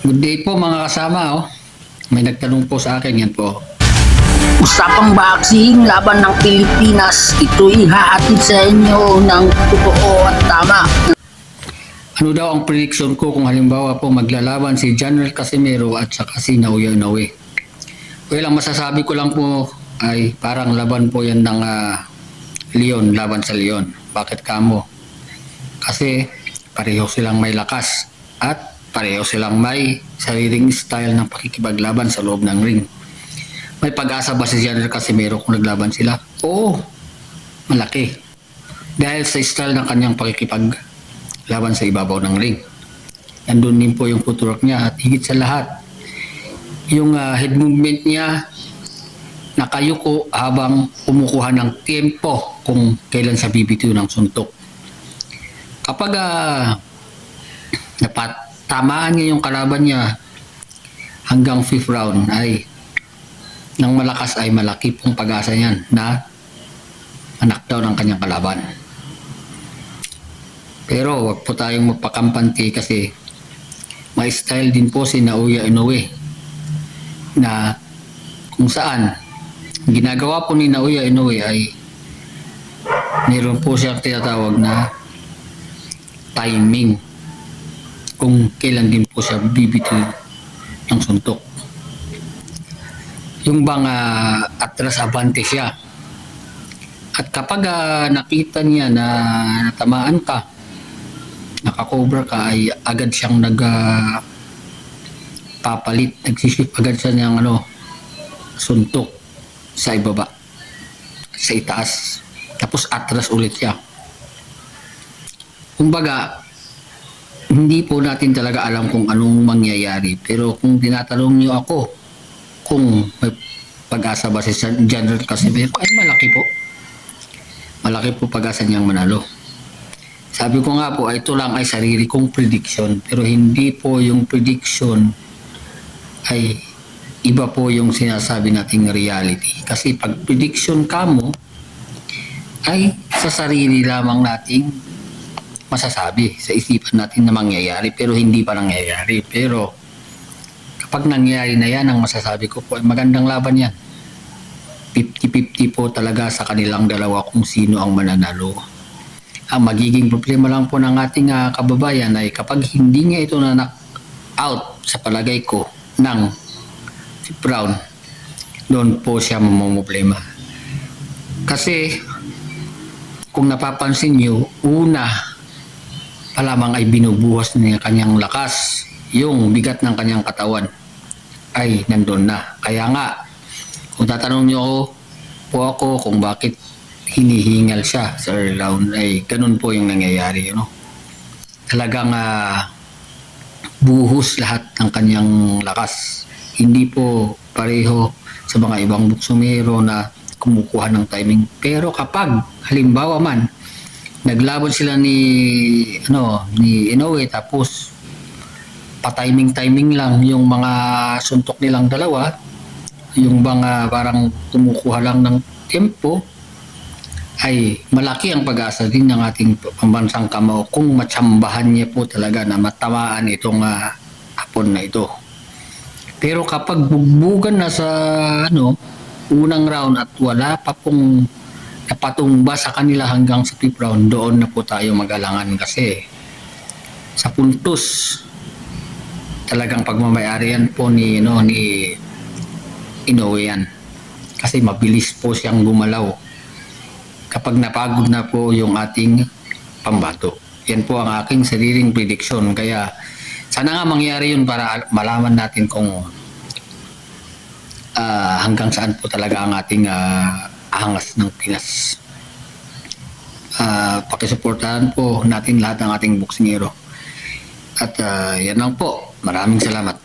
Good day po mga kasama. May nagtanong po sa akin, yan po. Usapang boxing laban ng Pilipinas, ito'y hahatid sa inyo ng totoo at tama. Ano daw ang prediction ko kung halimbawa po maglalaban si General Casimero at saka si Naoya Inoue? Well, ang masasabi ko lang po ay parang laban po yan ng Leon, laban sa Leon. Bakit kamo? Kasi pareho silang may lakas at pareho silang may sariling style ng pakikipaglaban sa loob ng ring. May pag-asa ba si General Casimero kung naglaban sila? Oo, malaki. Dahil sa style ng kanyang pakikipaglaban sa ibabaw ng ring. Nandun din po yung footwork niya at higit sa lahat, yung head movement niya nakayuko habang kumukuha ng tempo kung kailan siya bibitiw ng suntok. Kapag napatamaan niya yung kalaban niya hanggang 5th round ay ng malakas ay malaki pong pag-asa niyan na ma-knockdown ang kanyang kalaban. Pero wag po tayong magpakampante kasi may style din po si Naoya Inoue na kung saan ginagawa po ni Naoya Inoue ay meron po siyang tinatawag na timing kung kailan din po siya bibitiw ng suntok. Yung bang atras abante siya. At kapag nakita niya na natamaan ka, nakakobra ka, ay agad siyang papalit, nagsisip agad siya ng suntok sa ibaba, sa itaas. Tapos atras ulit siya. Kumbaga, hindi po natin talaga alam kung anong mangyayari. Pero kung tinatanong niyo ako, kung may pag-asa ba si General Casimero, ay malaki po. Malaki po pag-asa niyang manalo. Sabi ko nga po, ito lang ay sarili kong prediction. Pero hindi po yung prediction ay iba po yung sinasabi nating reality. Kasi pag prediction ka mo, ay sa sarili lamang nating masasabi. Sa isipan natin na mangyayari, pero hindi pa nangyayari. Pero kapag nangyari na yan, ang masasabi ko po ay magandang laban yan. 50-50 po talaga sa kanilang dalawa kung sino ang mananalo. Ang magiging problema lang po ng ating kababayan ay kapag hindi niya ito na-knock out sa palagay ko ng si Brown, doon po siya mamumblema. Kasi kung napapansin niyo, una pa lamang ay binubuhas niya kanyang lakas, yung bigat ng kanyang katawan ay nandun na. Kaya nga, kung tatanong niyo po ako kung bakit hinihingal siya sa early round, ay ganun po yung nangyayari. Talagang buhos lahat ng kanyang lakas. Hindi po pareho sa mga ibang buksumero na kumukuha ng timing. Pero kapag halimbawa man, naglaban sila ni Inoue tapos pa-timing lang yung mga suntok nilang dalawa, yung bang parang kumukuha lang ng tempo, ay malaki ang pag-asa din ng ating pambansang kamao kung matsambahan niya po talaga na matamaan itong hapon na ito. Pero kapag bugbugan na sa unang round at wala pa pong napatumba sa kanila hanggang sa 5th round, doon na po tayo mag-alangan kasi sa puntos talagang pagmamayari yan po ni Inoue yan. Kasi mabilis po siyang gumalaw kapag napagod na po yung ating pambato. Yan po ang aking sariling prediction. Kaya sana nga mangyari yun para malaman natin kung hanggang saan po talaga ang ating angas ng Pinas. Pakisuportahan po natin lahat ng ating boksingero. At yan lang po. Maraming salamat.